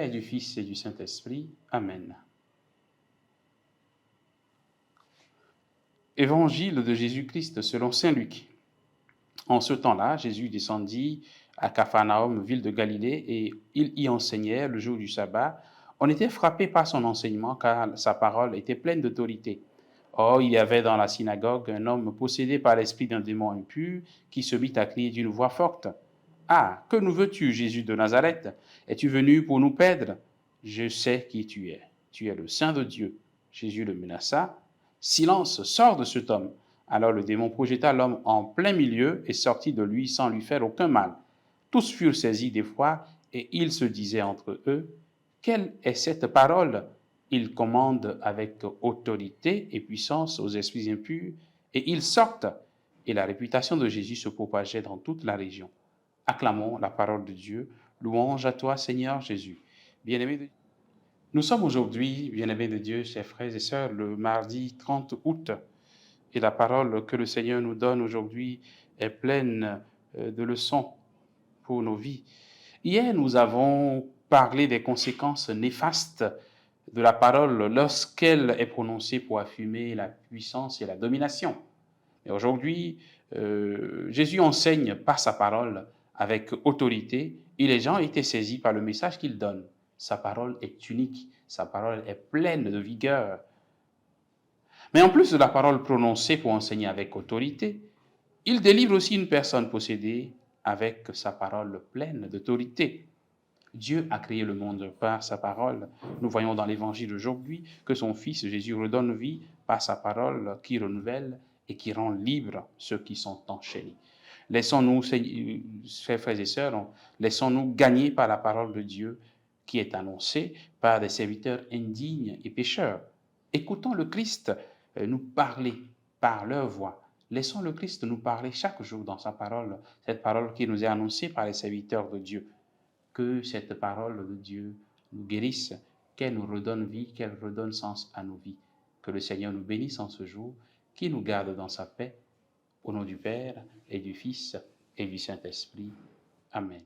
Père et du Fils et du Saint-Esprit. Amen. Évangile de Jésus-Christ selon saint Luc. En ce temps-là, Jésus descendit à Capharnaüm, ville de Galilée, et il y enseignait le jour du sabbat. On était frappé par son enseignement, car sa parole était pleine d'autorité. Or, il y avait dans la synagogue un homme possédé par l'esprit d'un démon impur, qui se mit à crier d'une voix forte. « Ah, que nous veux-tu, Jésus de Nazareth? Es-tu venu pour nous perdre? Je sais qui tu es. Tu es le Saint de Dieu. » Jésus le menaça. « Silence, sors de cet homme. » Alors le démon projeta l'homme en plein milieu et sortit de lui sans lui faire aucun mal. Tous furent saisis d'effroi et ils se disaient entre eux, « Quelle est cette parole? Il commande avec autorité et puissance aux esprits impurs et ils sortent. » Et la réputation de Jésus se propageait dans toute la région. Acclamons la parole de Dieu. Louange à toi, Seigneur Jésus. Bien-aimés de Dieu. Nous sommes aujourd'hui, bien-aimés de Dieu, chers frères et sœurs, le mardi 30 août. Et la parole que le Seigneur nous donne aujourd'hui est pleine de leçons pour nos vies. Hier, nous avons parlé des conséquences néfastes de la parole lorsqu'elle est prononcée pour affirmer la puissance et la domination. Et aujourd'hui, Jésus enseigne par sa parole avec autorité et les gens étaient saisis par le message qu'il donne. Sa parole est unique, sa parole est pleine de vigueur. Mais en plus de la parole prononcée pour enseigner avec autorité, il délivre aussi une personne possédée avec sa parole pleine d'autorité. Dieu a créé le monde par sa parole. Nous voyons dans l'Évangile d'aujourd'hui que son Fils Jésus redonne vie par sa parole qui renouvelle et qui rend libres ceux qui sont enchaînés. Laissons-nous, chers frères et sœurs, laissons-nous gagner par la parole de Dieu qui est annoncée par des serviteurs indignes et pécheurs. Écoutons le Christ nous parler par leur voix. Laissons le Christ nous parler chaque jour dans sa parole, cette parole qui nous est annoncée par les serviteurs de Dieu. Que cette parole de Dieu nous guérisse, qu'elle nous redonne vie, qu'elle redonne sens à nos vies. Que le Seigneur nous bénisse en ce jour, qu'il nous garde dans sa paix. Au nom du Père et du Fils et du Saint-Esprit. Amen.